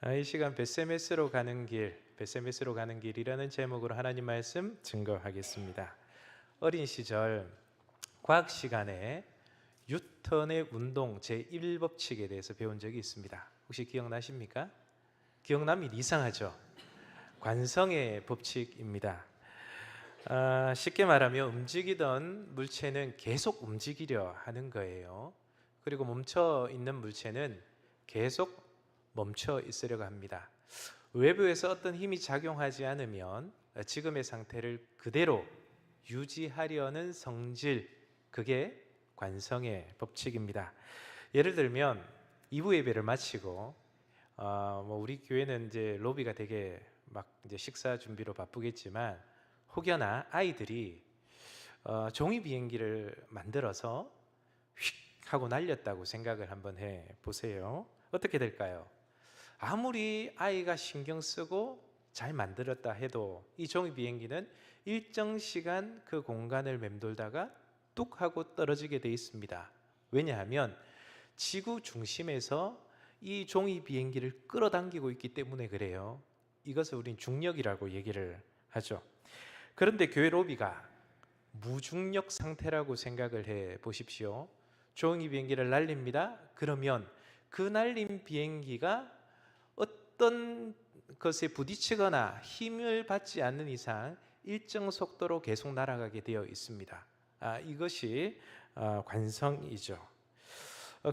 이 시간 베세메스로 가는 길, 베세메스로 가는 길이라는 제목으로 하나님 말씀 증거하겠습니다. 어린 시절 과학 시간에 뉴턴의 운동 제1법칙에 대해서 배운 적이 있습니다. 혹시 기억나십니까? 기억나면 이상하죠? 관성의 법칙입니다. 쉽게 말하면 움직이던 물체는 계속 움직이려 하는 거예요. 그리고 멈춰 있는 물체는 계속 멈춰 있으려고 합니다. 외부에서 어떤 힘이 작용하지 않으면 지금의 상태를 그대로 유지하려는 성질, 그게 관성의 법칙입니다. 예를 들면 2부 예배를 마치고 우리 교회는 이제 로비가 되게 막 이제 식사 준비로 바쁘겠지만 혹여나 아이들이 종이 비행기를 만들어서 휙 하고 날렸다고 생각을 한번 해 보세요. 어떻게 될까요? 아무리 아이가 신경 쓰고 잘 만들었다 해도 이 종이 비행기는 일정 시간 그 공간을 맴돌다가 뚝 하고 떨어지게 돼 있습니다. 왜냐하면 지구 중심에서 이 종이 비행기를 끌어당기고 있기 때문에 그래요. 이것을 우린 중력이라고 얘기를 하죠. 그런데 교회 로비가 무중력 상태라고 생각을 해 보십시오. 종이 비행기를 날립니다. 그러면 그 날린 비행기가 어떤 것에 부딪히거나 힘을 받지 않는 이상 일정 속도로 계속 날아가게 되어 있습니다. 이것이 관성이죠.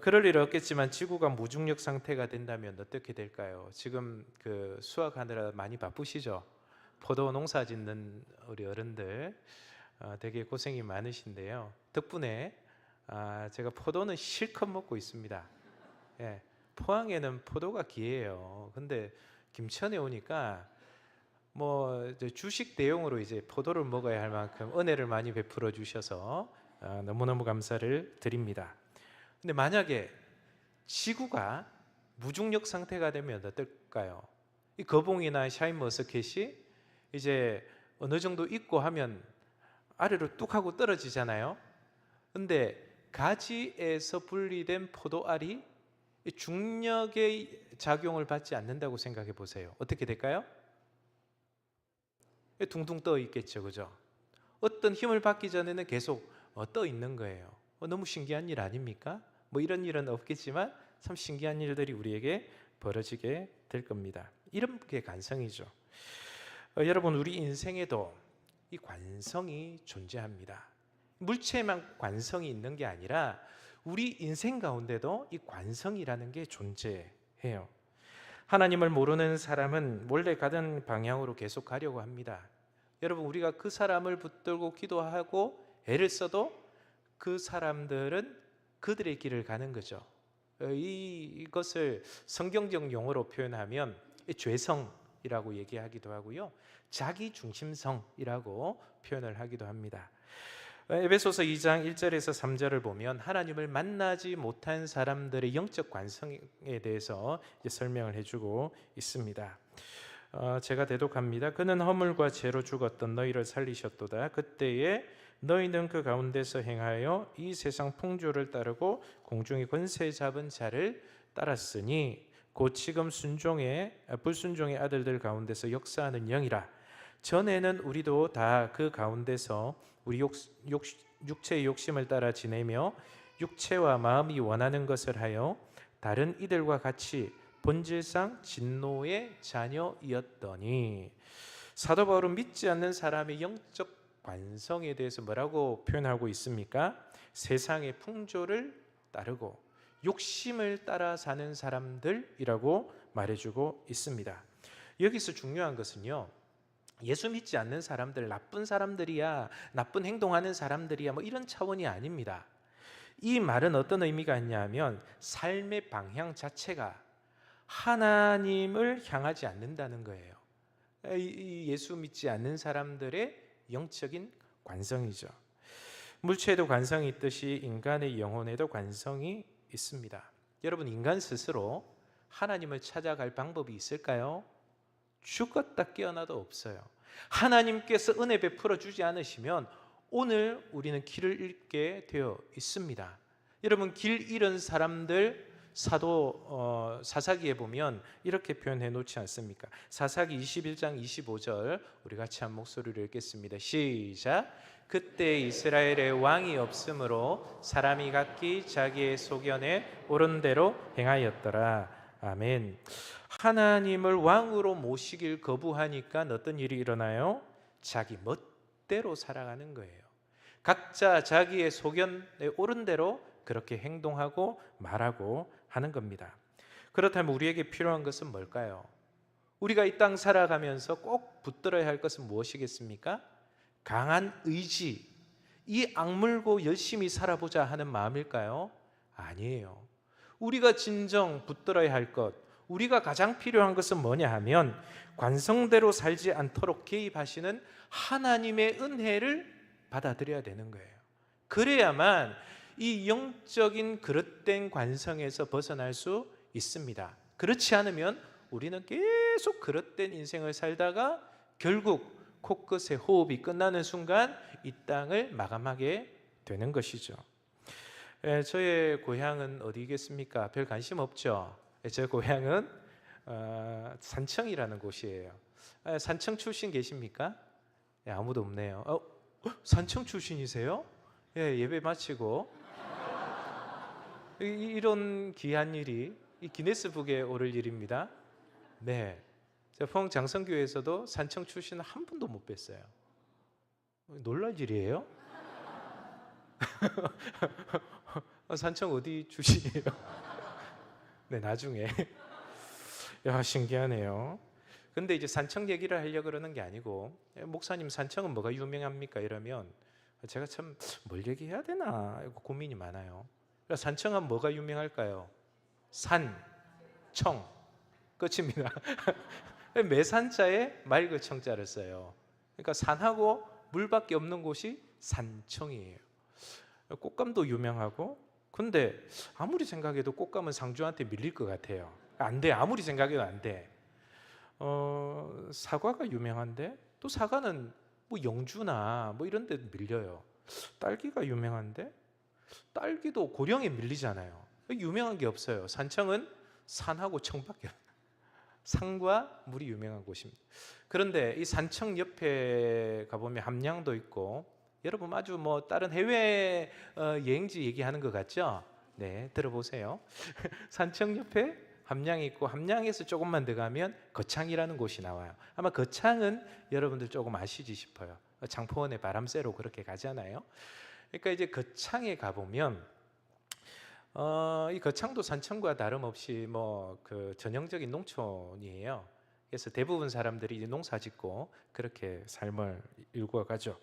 그럴 일 없겠지만 지구가 무중력 상태가 된다면 어떻게 될까요? 지금 그 수확하느라 많이 바쁘시죠? 포도 농사 짓는 우리 어른들 되게 고생이 많으신데요. 덕분에 제가 포도는 실컷 먹고 있습니다. 예. 포항에는 포도가 귀해요. 근데 김천에 오니까 주식 대용으로 이제 포도를 먹어야 할 만큼 은혜를 많이 베풀어 주셔서 너무너무 감사를 드립니다. 근데 만약에 지구가 무중력 상태가 되면 어떨까요? 이 거봉이나 샤인머스켓이 이제 어느 정도 익고 하면 아래로 뚝 하고 떨어지잖아요. 근데 가지에서 분리된 포도알이 중력의 작용을 받지 않는다고 생각해 보세요. 어떻게 될까요? 둥둥 떠 있겠죠, 그죠? 어떤 힘을 받기 전에는 계속 떠 있는 거예요. 너무 신기한 일 아닙니까? 이런 일은 없겠지만 참 신기한 일들이 우리에게 벌어지게 될 겁니다. 이런 게 관성이죠. 여러분, 우리 인생에도 이 관성이 존재합니다. 물체만 관성이 있는 게 아니라 우리 인생 가운데도 이 관성이라는 게 존재해요. 하나님을 모르는 사람은 원래 가던 방향으로 계속 가려고 합니다. 여러분, 우리가 그 사람을 붙들고 기도하고 애를 써도 그 사람들은 그들의 길을 가는 거죠. 이것을 성경적 용어로 표현하면 죄성이라고 얘기하기도 하고요, 자기중심성이라고 표현을 하기도 합니다. 에베소서 2장 1절에서 3절을 보면 하나님을 만나지 못한 사람들의 영적 관성에 대해서 설명을 해주고 있습니다. 제가 대독합니다. 그는 허물과 죄로 죽었던 너희를 살리셨도다. 그때에 너희는 그 가운데서 행하여 이 세상 풍조를 따르고 공중의 권세 잡은 자를 따랐으니 곧 지금 불순종의 아들들 가운데서 역사하는 영이라. 전에는 우리도 다 그 가운데서 우리 육체의 욕심을 따라 지내며 육체와 마음이 원하는 것을 하여 다른 이들과 같이 본질상 진노의 자녀이었더니. 사도 바울은 믿지 않는 사람의 영적 관성에 대해서 뭐라고 표현하고 있습니까? 세상의 풍조를 따르고 욕심을 따라 사는 사람들이라고 말해주고 있습니다. 여기서 중요한 것은요, 예수 믿지 않는 사람들, 나쁜 사람들이야, 나쁜 행동하는 사람들이야, 이런 차원이 아닙니다. 이 말은 어떤 의미가 있냐면 삶의 방향 자체가 하나님을 향하지 않는다는 거예요. 예수 믿지 않는 사람들의 영적인 관성이죠. 물체에도 관성이 있듯이 인간의 영혼에도 관성이 있습니다. 여러분, 인간 스스로 하나님을 찾아갈 방법이 있을까요? 죽었다 깨어나도 없어요. 하나님께서 은혜 베풀어 주지 않으시면 오늘 우리는 길을 잃게 되어 있습니다. 여러분, 길 잃은 사람들 사사기에 보면 이렇게 표현해 놓지 않습니까? 사사기 21장 25절 우리 같이 한 목소리로 읽겠습니다. 시작. 그때 이스라엘에 왕이 없으므로 사람이 각기 자기의 소견에 옳은 대로 행하였더라. 아멘. 하나님을 왕으로 모시길 거부하니까 어떤 일이 일어나요? 자기 멋대로 살아가는 거예요. 각자 자기의 소견에 옳은 대로 그렇게 행동하고 말하고 하는 겁니다. 그렇다면 우리에게 필요한 것은 뭘까요? 우리가 이 땅 살아가면서 꼭 붙들어야 할 것은 무엇이겠습니까? 강한 의지, 이 악물고 열심히 살아보자 하는 마음일까요? 아니에요. 우리가 진정 붙들어야 할 것, 우리가 가장 필요한 것은 뭐냐 하면 관성대로 살지 않도록 개입하시는 하나님의 은혜를 받아들여야 되는 거예요. 그래야만 이 영적인 그릇된 관성에서 벗어날 수 있습니다. 그렇지 않으면 우리는 계속 그릇된 인생을 살다가 결국 코끝의 호흡이 끝나는 순간 이 땅을 마감하게 되는 것이죠. 저의 고향은 어디겠습니까? 별 관심 없죠? 제 고향은 산청이라는 곳이에요. 산청 출신 계십니까? 아무도 없네요. 산청 출신이세요? 예배 마치고 이런 귀한 일이 이 기네스북에 오를 일입니다. 네, 포항 장성교회에서도 산청 출신 한 분도 못 뵀어요. 놀랄 일이에요? 산청 어디 출신이에요? 네, 나중에. 야, 신기하네요. 근데 이제 산청 얘기를 하려고 그러는 게 아니고, 목사님 산청은 뭐가 유명합니까? 이러면 제가 참 뭘 얘기해야 되나 고민이 많아요. 산청은 뭐가 유명할까요? 산, 청, 끝입니다. 매산자에 맑은 청자를 써요. 그러니까 산하고 물밖에 없는 곳이 산청이에요. 꽃감도 유명하고, 근데 아무리 생각해도 꽃감은 상주한테 밀릴 것 같아요. 안 돼. 아무리 생각해도 안 돼. 사과가 유명한데 또 사과는 뭐 영주나 뭐 이런 데 밀려요. 딸기가 유명한데 딸기도 고령에 밀리잖아요. 유명한 게 없어요. 산청은 산하고 청밖에 없어요. 산과 물이 유명한 곳입니다. 그런데 이 산청 옆에 가보면 함량도 있고, 여러분 아주 뭐 다른 해외 여행지 얘기하는 것 같죠? 네, 들어보세요. 산청 옆에 함량이 있고, 함량에서 조금만 더 가면 거창이라는 곳이 나와요. 아마 거창은 여러분들 조금 아시지 싶어요. 장포원에 바람 쐬러 그렇게 가잖아요. 그러니까 이제 거창에 가보면 이 거창도 산청과 다름없이 뭐 그 전형적인 농촌이에요. 그래서 대부분 사람들이 이제 농사짓고 그렇게 삶을 일궈가죠.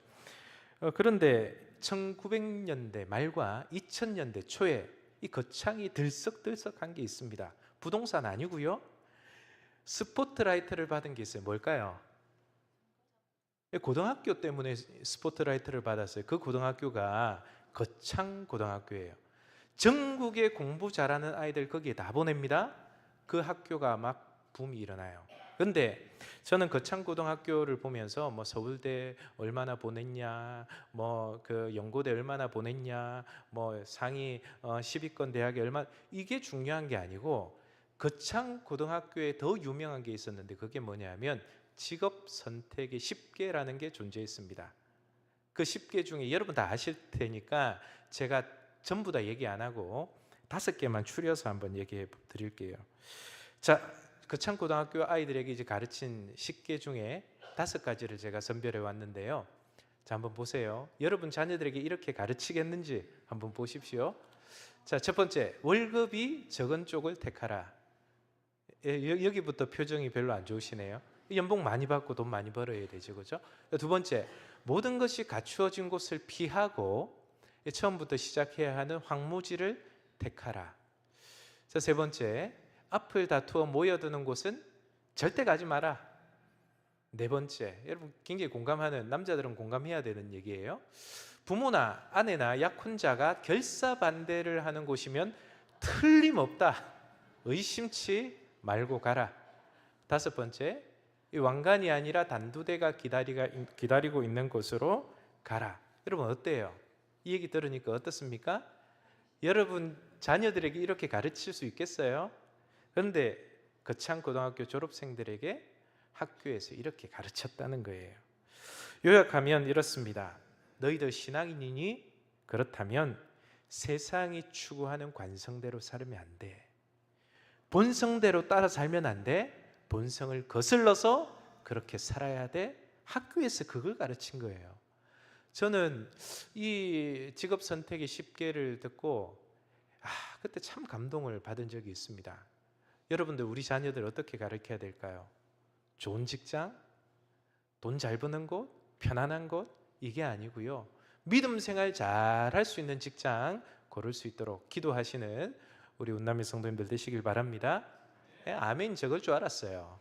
그런데 1900년대 말과 2000년대 초에 이 거창이 들썩들썩한 게 있습니다. 부동산 아니고요. 스포트라이트를 받은 게 있어요. 뭘까요? 고등학교 때문에 스포트라이트를 받았어요. 그 고등학교가 거창 고등학교예요. 전국에 공부 잘하는 아이들 거기에 다 보냅니다. 그 학교가 막 붐이 일어나요. 그런데 저는 거창고등학교를 보면서 뭐 서울대 얼마나 보냈냐, 뭐 그 연고대 얼마나 보냈냐, 뭐 상위 10위권 대학에 얼마, 이게 중요한 게 아니고 거창고등학교에 더 유명한 게 있었는데 그게 뭐냐면 직업 선택의 10개라는 게 존재했습니다. 그 10개 중에 여러분 다 아실 테니까 제가 전부 다 얘기 안 하고 5개만 추려서 한번 얘기해 드릴게요. 자, 거창고등학교 아이들에게 이제 가르친 10개 중에 5가지를 제가 선별해 왔는데요. 자, 한번 보세요. 여러분 자녀들에게 이렇게 가르치겠는지 한번 보십시오. 자, 첫 번째, 월급이 적은 쪽을 택하라. 여기부터 표정이 별로 안 좋으시네요. 연봉 많이 받고 돈 많이 벌어야 되죠, 그죠? 두 번째, 모든 것이 갖추어진 곳을 피하고 처음부터 시작해야 하는 황무지를 택하라. 자, 세 번째, 앞을 다투어 모여드는 곳은 절대 가지 마라. 네 번째, 여러분 굉장히 공감하는, 남자들은 공감해야 되는 얘기예요. 부모나 아내나 약혼자가 결사반대를 하는 곳이면 틀림없다. 의심치 말고 가라. 다섯 번째, 이 왕관이 아니라 단두대가 기다리고 있는 곳으로 가라. 여러분 어때요? 이 얘기 들으니까 어떻습니까? 여러분 자녀들에게 이렇게 가르칠 수 있겠어요? 그런데 거창 고등학교 졸업생들에게 학교에서 이렇게 가르쳤다는 거예요. 요약하면 이렇습니다. 너희들 신앙인이니? 그렇다면 세상이 추구하는 관성대로 살면 안 돼. 본성대로 따라 살면 안 돼. 본성을 거슬러서 그렇게 살아야 돼. 학교에서 그걸 가르친 거예요. 저는 이 직업 선택의 10개를 듣고 그때 참 감동을 받은 적이 있습니다. 여러분들 우리 자녀들 어떻게 가르쳐야 될까요? 좋은 직장, 돈 잘 버는 곳, 편안한 곳, 이게 아니고요. 믿음 생활 잘 할 수 있는 직장 고를 수 있도록 기도하시는 우리 운남의 성도님들 되시길 바랍니다. 아멘 적을 줄 알았어요.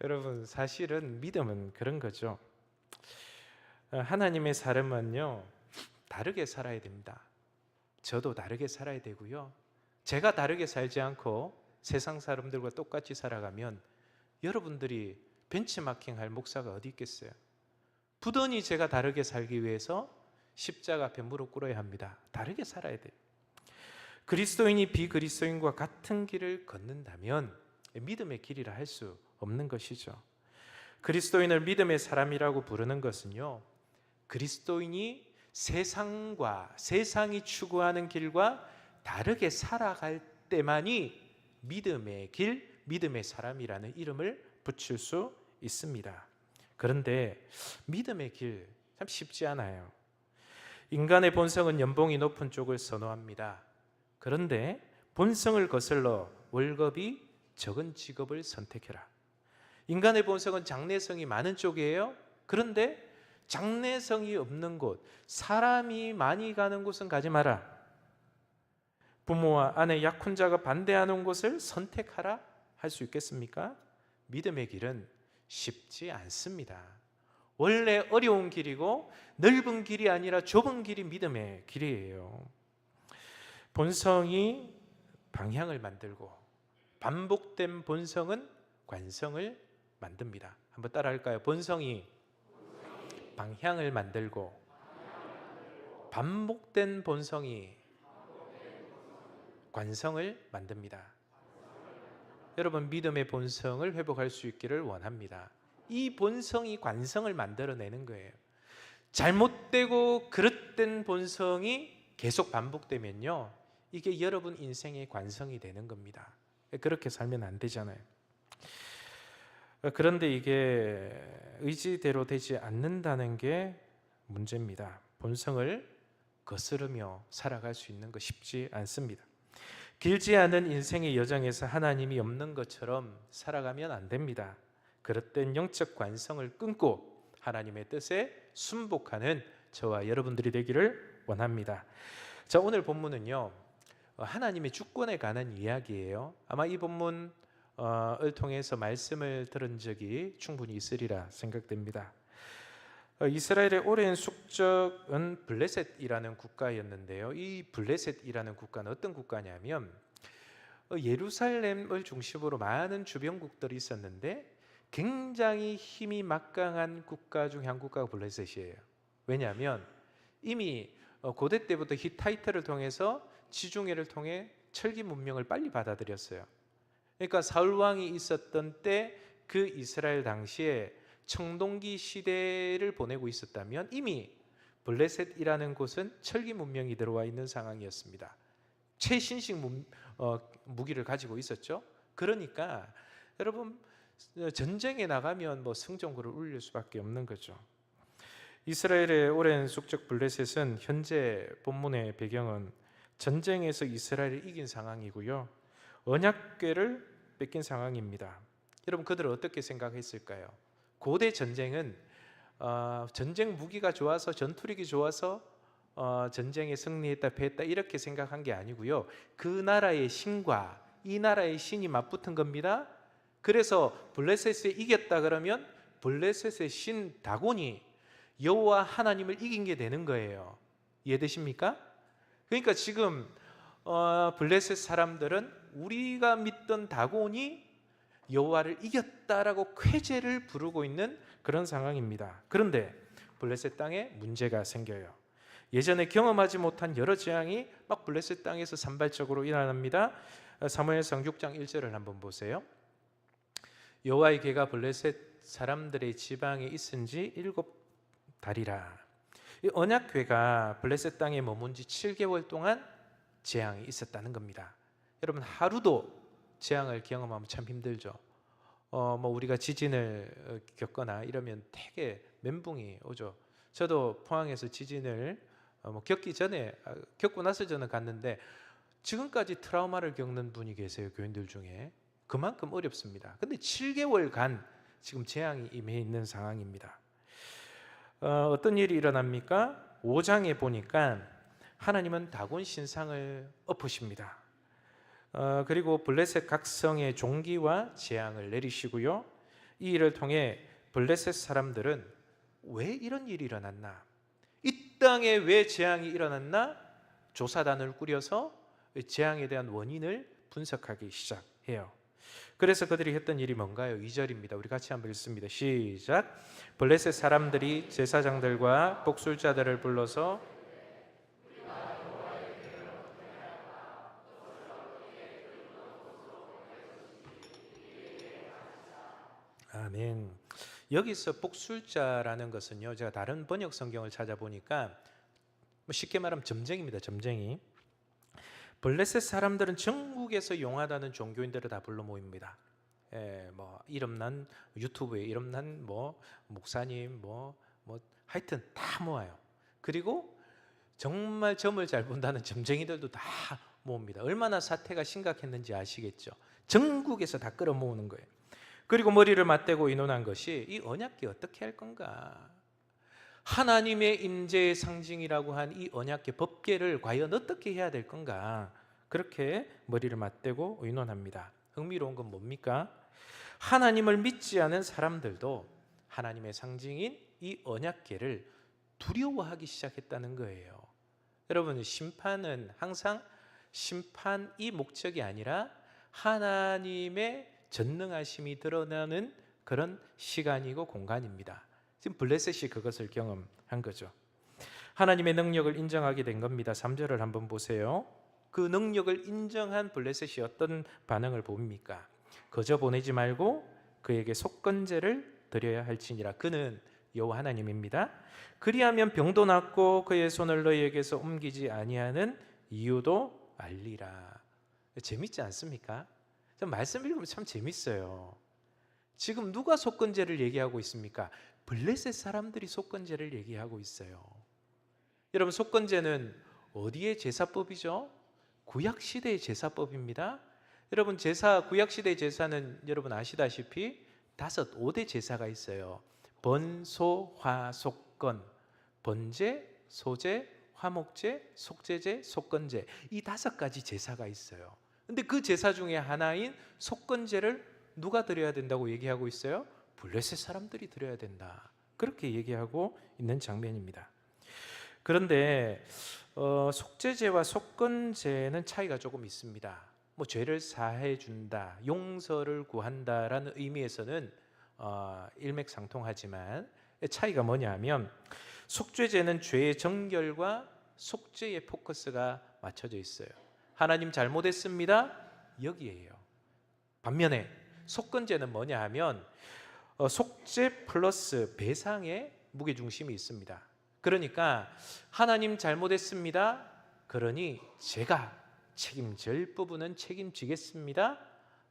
여러분 사실은 믿음은 그런 거죠. 하나님의 사람은요 다르게 살아야 됩니다. 저도 다르게 살아야 되고요. 제가 다르게 살지 않고 세상 사람들과 똑같이 살아가면 여러분들이 벤치마킹할 목사가 어디 있겠어요? 부단히 제가 다르게 살기 위해서 십자가 앞에 무릎 꿇어야 합니다. 다르게 살아야 돼요. 그리스도인이 비그리스도인과 같은 길을 걷는다면 믿음의 길이라 할 수 없는 것이죠. 그리스도인을 믿음의 사람이라고 부르는 것은요, 그리스도인이 세상이 추구하는 길과 다르게 살아갈 때만이 믿음의 길, 믿음의 사람이라는 이름을 붙일 수 있습니다. 그런데 믿음의 길 참 쉽지 않아요. 인간의 본성은 연봉이 높은 쪽을 선호합니다. 그런데 본성을 거슬러 월급이 적은 직업을 선택해라. 인간의 본성은 장래성이 많은 쪽이에요. 그런데 장래성이 없는 곳, 사람이 많이 가는 곳은 가지 마라. 부모와 아내 약혼자가 반대하는 곳을 선택하라 할 수 있겠습니까? 믿음의 길은 쉽지 않습니다. 원래 어려운 길이고 넓은 길이 아니라 좁은 길이 믿음의 길이에요. 본성이 방향을 만들고 반복된 본성은 관성을 만듭니다. 한번 따라 할까요? 본성이 방향을 만들고 반복된 본성이 관성을 만듭니다. 여러분 믿음의 본성을 회복할 수 있기를 원합니다. 이 본성이 관성을 만들어내는 거예요. 잘못되고 그릇된 본성이 계속 반복되면요, 이게 여러분 인생의 관성이 되는 겁니다. 그렇게 살면 안 되잖아요. 그런데 이게 의지대로 되지 않는다는 게 문제입니다. 본성을 거스르며 살아갈 수 있는 거 쉽지 않습니다. 길지 않은 인생의 여정에서 하나님이 없는 것처럼 살아가면 안 됩니다. 그릇된 영적 관성을 끊고 하나님의 뜻에 순복하는 저와 여러분들이 되기를 원합니다. 자, 오늘 본문은요, 하나님의 주권에 관한 이야기예요. 아마 이 본문을 통해서 말씀을 들은 적이 충분히 있으리라 생각됩니다. 이스라엘의 오랜 숙적은 블레셋이라는 국가였는데요. 이 블레셋이라는 국가는 어떤 국가냐면 예루살렘을 중심으로 많은 주변국들이 있었는데 굉장히 힘이 막강한 국가 중 한 국가가 블레셋이에요. 왜냐하면 이미 고대 때부터 히타이트를 통해서 지중해를 통해 철기 문명을 빨리 받아들였어요. 그러니까 사울 왕이 있었던 때 그 이스라엘 당시에 청동기 시대를 보내고 있었다면 이미 블레셋이라는 곳은 철기 문명이 들어와 있는 상황이었습니다. 최신식 무기를 가지고 있었죠. 그러니까 여러분 전쟁에 나가면 승전구를 울릴 수밖에 없는 거죠. 이스라엘의 오랜 숙적 블레셋은 현재 본문의 배경은 전쟁에서 이스라엘을 이긴 상황이고요, 언약궤를 뺏긴 상황입니다. 여러분 그들은 어떻게 생각했을까요? 고대 전쟁은 전쟁 무기가 좋아서 전투력이 좋아서 전쟁에 승리했다 패했다 이렇게 생각한 게 아니고요, 그 나라의 신과 이 나라의 신이 맞붙은 겁니다. 그래서 블레셋에 이겼다 그러면 블레셋의 신 다곤이 여호와 하나님을 이긴 게 되는 거예요. 이해되십니까? 그러니까 지금 블레셋 사람들은 우리가 믿던 다곤이 여호와를 이겼다라고 쾌제를 부르고 있는 그런 상황입니다. 그런데 블레셋 땅에 문제가 생겨요. 예전에 경험하지 못한 여러 재앙이 막 블레셋 땅에서 산발적으로 일어납니다. 사무엘상 6장 1절을 한번 보세요. 여호와의 괴가 블레셋 사람들의 지방에 있은 지 7달이라. 이 언약궤가 블레셋 땅에 머문 지 7개월 동안 재앙이 있었다는 겁니다. 여러분, 하루도 재앙을 경험하면 참 힘들죠. 우리가 지진을 겪거나 이러면 되게 멘붕이 오죠. 저도 포항에서 지진을 겪고 나서 저는 갔는데 지금까지 트라우마를 겪는 분이 계세요. 교인들 중에. 그만큼 어렵습니다. 근데 7개월간 지금 재앙이 임해 있는 상황입니다. 어떤 일이 일어납니까? 5장에 보니까 하나님은 다곤 신상을 엎으십니다. 그리고 블레셋 각성의 종기와 재앙을 내리시고요. 이 일을 통해 블레셋 사람들은 왜 이런 일이 일어났나? 이 땅에 왜 재앙이 일어났나? 조사단을 꾸려서 재앙에 대한 원인을 분석하기 시작해요. 그래서 그들이 했던 일이 뭔가요? 2절입니다. 우리 같이 한번 읽습니다. 시작. 블레셋 사람들이 제사장들과 복술자들을 불러서 아멘. 여기서 복술자라는 것은요, 제가 다른 번역 성경을 찾아보니까 쉽게 말하면 점쟁이입니다. 점쟁이. 블레셋 사람들은 전국에서 용하다는 종교인들을 다 불러 모입니다. 이름난 유튜브에 이름난 목사님 하여튼 다 모아요. 그리고 정말 점을 잘 본다는 점쟁이들도 다 모읍니다. 얼마나 사태가 심각했는지 아시겠죠? 전국에서 다 끌어모으는 거예요. 그리고 머리를 맞대고 의논한 것이 이 언약궤 어떻게 할 건가? 하나님의 임재의 상징이라고 한 이 언약궤 법궤를 과연 어떻게 해야 될 건가? 그렇게 머리를 맞대고 의논합니다. 흥미로운 건 뭡니까? 하나님을 믿지 않은 사람들도 하나님의 상징인 이 언약궤를 두려워하기 시작했다는 거예요. 여러분, 심판은 항상 심판이 목적이 아니라 하나님의 전능하심이 드러나는 그런 시간이고 공간입니다. 지금 블레셋이 그것을 경험한 거죠. 하나님의 능력을 인정하게 된 겁니다. 3절을 한번 보세요. 그 능력을 인정한 블레셋이 어떤 반응을 보입니까? 거저 보내지 말고 그에게 속건제를 드려야 할지니라. 그는 여호와 하나님입니다. 그리하면 병도 낫고 그의 손을 너희에게서 옮기지 아니하는 이유도 알리라. 재밌지 않습니까? 말씀 읽으면 참 재밌어요. 지금 누가 속건제를 얘기하고 있습니까? 블레셋 사람들이 속건제를 얘기하고 있어요. 여러분, 속건제는 어디의 제사법이죠? 구약시대의 제사법입니다. 여러분, 구약시대의 제사는 여러분 아시다시피 5대 제사가 있어요. 번소, 화, 속건. 번제, 소제, 화목제, 속제제, 속건제. 이 5가지 제사가 있어요. 근데 그 제사 중에 하나인 속건제를 누가 드려야 된다고 얘기하고 있어요? 블레셋 사람들이 드려야 된다. 그렇게 얘기하고 있는 장면입니다. 그런데 속제제와 속건제는 차이가 조금 있습니다. 죄를 사해 준다, 용서를 구한다라는 의미에서는 일맥상통하지만 차이가 뭐냐면 속죄제는 죄의 정결과 속죄의 포커스가 맞춰져 있어요. 하나님 잘못했습니다. 여기에요. 반면에 속건제는 뭐냐 하면 속죄 플러스 배상의 무게중심이 있습니다. 그러니까 하나님 잘못했습니다. 그러니 제가 책임질 부분은 책임지겠습니다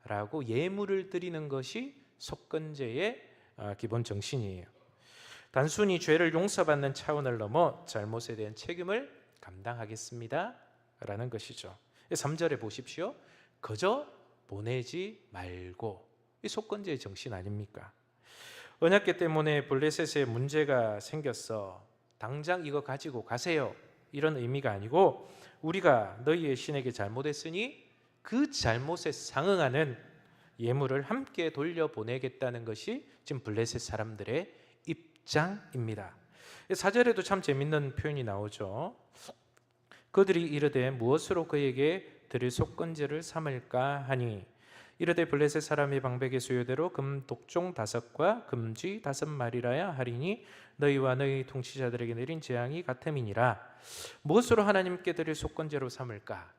라고 예물을 드리는 것이 속건제의 기본 정신이에요. 단순히 죄를 용서받는 차원을 넘어 잘못에 대한 책임을 감당하겠습니다 라는 것이죠. 3절에 보십시오. 거저 보내지 말고. 이 속건제의 정신 아닙니까? 언약궤 때문에 블레셋에 문제가 생겼어, 당장 이거 가지고 가세요, 이런 의미가 아니고 우리가 너희의 신에게 잘못했으니 그 잘못에 상응하는 예물을 함께 돌려보내겠다는 것이 지금 블레셋 사람들의 입장입니다. 4절에도 참 재밌는 표현이 나오죠. 그들이 이르되 무엇으로 그에게 드릴 속건제를 삼을까 하니 이르되 블레셋 사람의 방백의 수요대로 금 독종 5과 금쥐 5마리라야 하리니 너희와 너희 통치자들에게 내린 재앙이 같음이니라. 무엇으로 하나님께 드릴 속건제로 삼을까?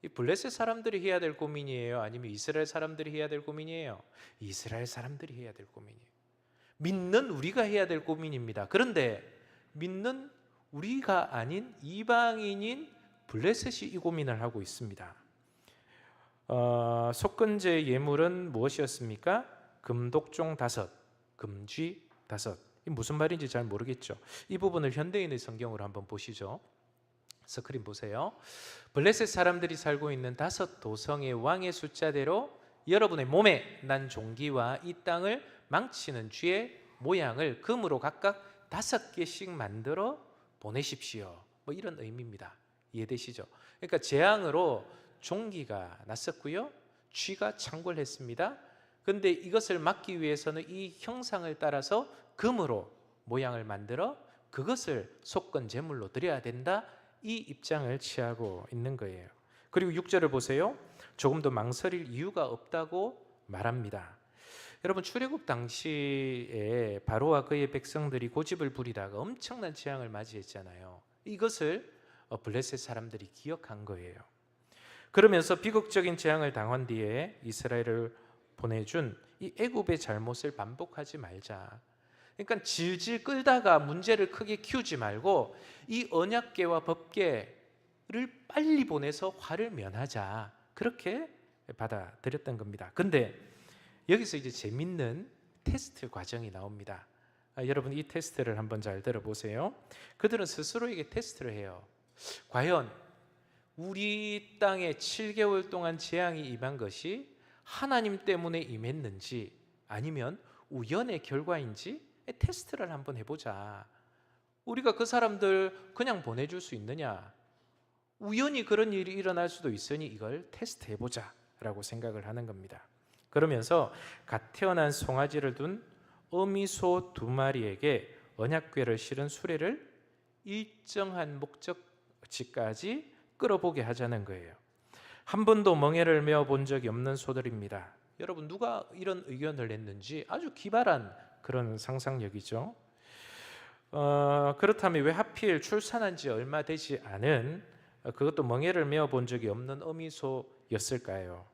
이 블레셋 사람들이 해야 될 고민이에요? 아니면 이스라엘 사람들이 해야 될 고민이에요? 이스라엘 사람들이 해야 될 고민이에요. 믿는 우리가 해야 될 고민입니다. 그런데 믿는 우리가 아닌 이방인인 블레셋이 이 고민을 하고 있습니다. 속건제 예물은 무엇이었습니까? 금독종 5, 금쥐 5. 무슨 말인지 잘 모르겠죠. 이 부분을 현대인의 성경으로 한번 보시죠. 스크린 보세요. 블레셋 사람들이 살고 있는 5 도성의 왕의 숫자대로 여러분의 몸에 난 종기와 이 땅을 망치는 쥐의 모양을 금으로 각각 5개씩 만들어 보내십시오. 뭐 이런 의미입니다. 이해되시죠? 그러니까 재앙으로 종기가 났었고요, 쥐가 창궐했습니다. 그런데 이것을 막기 위해서는 이 형상을 따라서 금으로 모양을 만들어 그것을 속건 제물로 드려야 된다, 이 입장을 취하고 있는 거예요. 그리고 6절을 보세요. 조금 더 망설일 이유가 없다고 말합니다. 여러분, 출애굽 당시에 바로와 그의 백성들이 고집을 부리다가 엄청난 재앙을 맞이했잖아요. 이것을 블레셋 사람들이 기억한 거예요. 그러면서 비극적인 재앙을 당한 뒤에 이스라엘을 보내준 이 애굽의 잘못을 반복하지 말자. 그러니까 질질 끌다가 문제를 크게 키우지 말고 이 언약궤와 법궤를 빨리 보내서 화를 면하자, 그렇게 받아들였던 겁니다. 근데 여기서 이제 재밌는 테스트 과정이 나옵니다. 여러분, 이 테스트를 한번 잘 들어보세요. 그들은 스스로에게 테스트를 해요. 과연 우리 땅에 7개월 동안 재앙이 임한 것이 하나님 때문에 임했는지 아니면 우연의 결과인지 테스트를 한번 해보자. 우리가 그 사람들 그냥 보내줄 수 있느냐? 우연히 그런 일이 일어날 수도 있으니 이걸 테스트해보자 라고 생각을 하는 겁니다. 그러면서 갓 태어난 송아지를 둔 어미소 2마리에게 언약궤를 실은 수레를 일정한 목적지까지 끌어보게 하자는 거예요. 한 번도 멍에를 메어 본 적이 없는 소들입니다. 여러분, 누가 이런 의견을 냈는지 아주 기발한 그런 상상력이죠. 그렇다면 왜 하필 출산한 지 얼마 되지 않은, 그것도 멍에를 메어 본 적이 없는 어미소였을까요?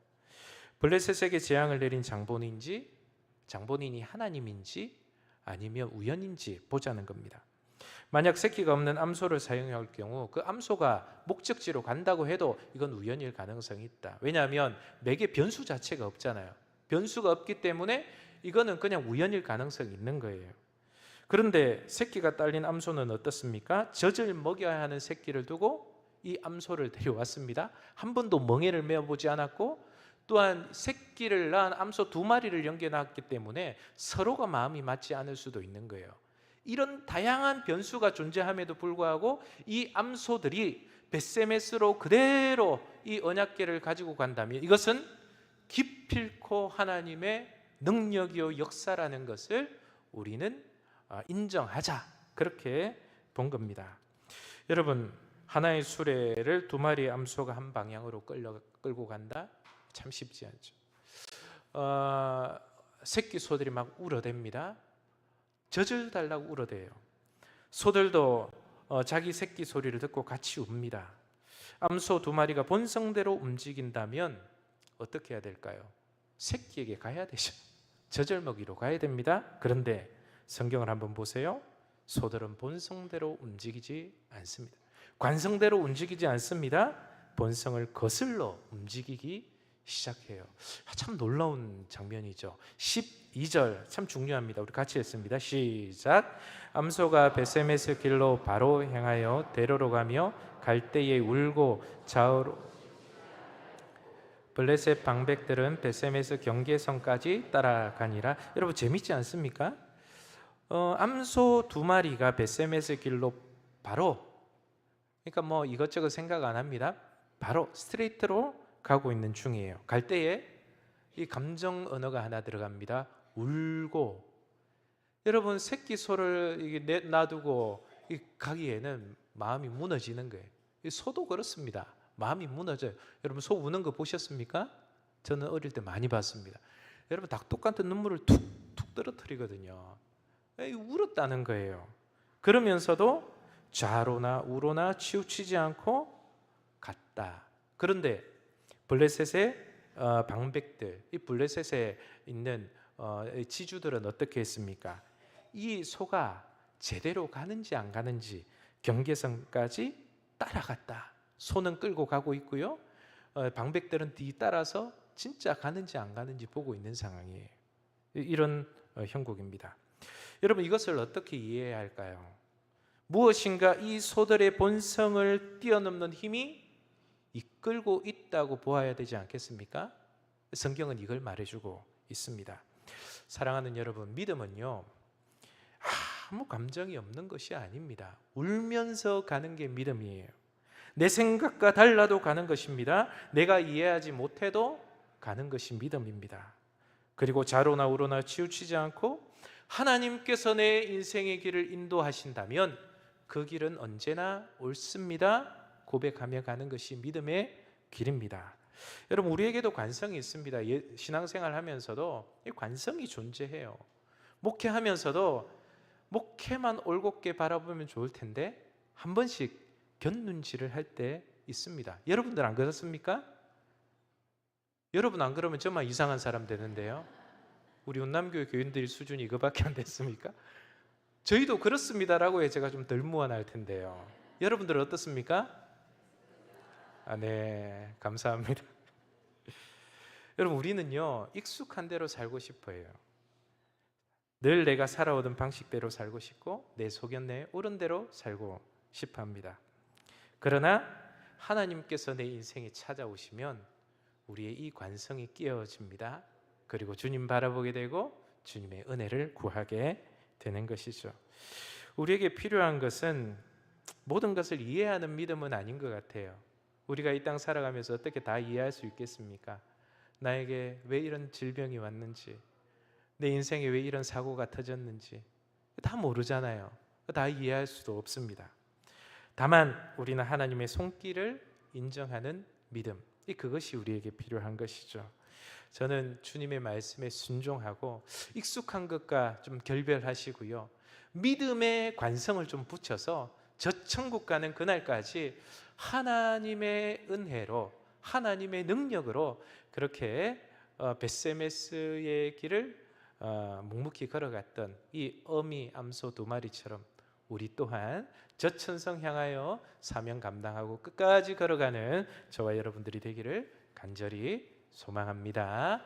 블레셋에게 재앙을 내린 장본인이 하나님인지 아니면 우연인지 보자는 겁니다. 만약 새끼가 없는 암소를 사용할 경우 그 암소가 목적지로 간다고 해도 이건 우연일 가능성이 있다. 왜냐하면 맥의 변수 자체가 없잖아요. 변수가 없기 때문에 이거는 그냥 우연일 가능성이 있는 거예요. 그런데 새끼가 딸린 암소는 어떻습니까? 젖을 먹여야 하는 새끼를 두고 이 암소를 데려왔습니다. 한 번도 멍에를 메어보지 않았고, 또한 새끼를 낳은 암소 2마리를 연결해놨기 때문에 서로가 마음이 맞지 않을 수도 있는 거예요. 이런 다양한 변수가 존재함에도 불구하고 이 암소들이 벳세메스로 그대로 이 언약궤를 가지고 간다면 이것은 기필코 하나님의 능력이요 역사라는 것을 우리는 인정하자, 그렇게 본 겁니다. 여러분, 하나의 수레를 2마리의 암소가 한 방향으로 끌고 간다? 참 쉽지 않죠. 새끼 소들이 막 울어댑니다. 젖을 달라고 울어대요. 소들도 자기 새끼 소리를 듣고 같이 웁니다. 암소 2마리가 본성대로 움직인다면 어떻게 해야 될까요? 새끼에게 가야 되죠. 젖을 먹이러 가야 됩니다. 그런데 성경을 한번 보세요. 소들은 본성대로 움직이지 않습니다. 관성대로 움직이지 않습니다. 본성을 거슬러 움직이기 시작해요. 참 놀라운 장면이죠. 12절 참 중요합니다. 우리 같이 했습니다. 시작. 암소가 벳세메스 길로 바로 향하여 대로로 가며 갈대에 울고 좌우로, 블레셋 방백들은 벳세메스 경계선까지 따라가니라. 여러분, 재밌지 않습니까? 암소 2마리가 벳세메스 길로 바로, 그러니까 뭐 이것저것 생각 안 합니다. 바로 스트레이트로 가고 있는 중이에요. 갈 때에 이 감정 언어가 하나 들어갑니다. 울고. 여러분, 새끼 소를 놔두고 가기에는 마음이 무너지는 거예요. 이 소도 그렇습니다. 마음이 무너져요. 여러분, 소 우는 거 보셨습니까? 저는 어릴 때 많이 봤습니다. 여러분 닭독 같은 눈물을 툭툭 떨어뜨리거든요. 울었다는 거예요. 그러면서도 좌로나 우로나 치우치지 않고 갔다. 그런데 블레셋의 방백들, 이 블레셋에 있는 지주들은 어떻게 했습니까? 이 소가 제대로 가는지 안 가는지 경계선까지 따라갔다. 소는 끌고 가고 있고요. 방백들은 뒤따라서 진짜 가는지 안 가는지 보고 있는 상황이에요. 이런 형국입니다. 여러분 이것을 어떻게 이해해야 할까요? 무엇인가 이 소들의 본성을 뛰어넘는 힘이 이끌고 있다고 보아야 되지 않겠습니까? 성경은 이걸 말해주고 있습니다. 사랑하는 여러분, 믿음은요 아무 감정이 없는 것이 아닙니다. 울면서 가는 게 믿음이에요. 내 생각과 달라도 가는 것입니다. 내가 이해하지 못해도 가는 것이 믿음입니다. 그리고 좌로나 우로나 치우치지 않고 하나님께서 내 인생의 길을 인도하신다면 그 길은 언제나 옳습니다 고백하며 가는 것이 믿음의 길입니다. 여러분 우리에게도 관성이 있습니다. 신앙생활 하면서도 이 관성이 존재해요. 목회하면서도 목회만 올곧게 바라보면 좋을 텐데 한 번씩 곁눈질을 할 때 있습니다. 여러분들 안 그렇습니까? 여러분 안 그러면 저만 이상한 사람 되는데요. 우리 운남교회 교인들 수준이 이거밖에 안 됐습니까? 저희도 그렇습니다라고 해 제가 좀 덜 무안할 텐데요. 여러분들은 어떻습니까? 네, 감사합니다. 여러분 우리는요 익숙한 대로 살고 싶어요. 늘 내가 살아오던 방식대로 살고 싶고 내 소견내에 옳은 대로 살고 싶어합니다. 그러나 하나님께서 내 인생에 찾아오시면 우리의 이 관성이 깨어집니다. 그리고 주님 바라보게 되고 주님의 은혜를 구하게 되는 것이죠. 우리에게 필요한 것은 모든 것을 이해하는 믿음은 아닌 것 같아요. 우리가 이 땅 살아가면서 어떻게 다 이해할 수 있겠습니까? 나에게 왜 이런 질병이 왔는지, 내 인생에 왜 이런 사고가 터졌는지 다 모르잖아요. 다 이해할 수도 없습니다. 다만 우리는 하나님의 손길을 인정하는 믿음, 그것이 우리에게 필요한 것이죠. 저는 주님의 말씀에 순종하고 익숙한 것과 좀 결별하시고요, 믿음의 관성을 좀 붙여서 저 천국 가는 그날까지 하나님의 은혜로, 하나님의 능력으로 그렇게 벳세메스의 길을 묵묵히 걸어갔던 이 어미 암소 두 마리처럼 우리 또한 저천성 향하여 사명 감당하고 끝까지 걸어가는 저와 여러분들이 되기를 간절히 소망합니다.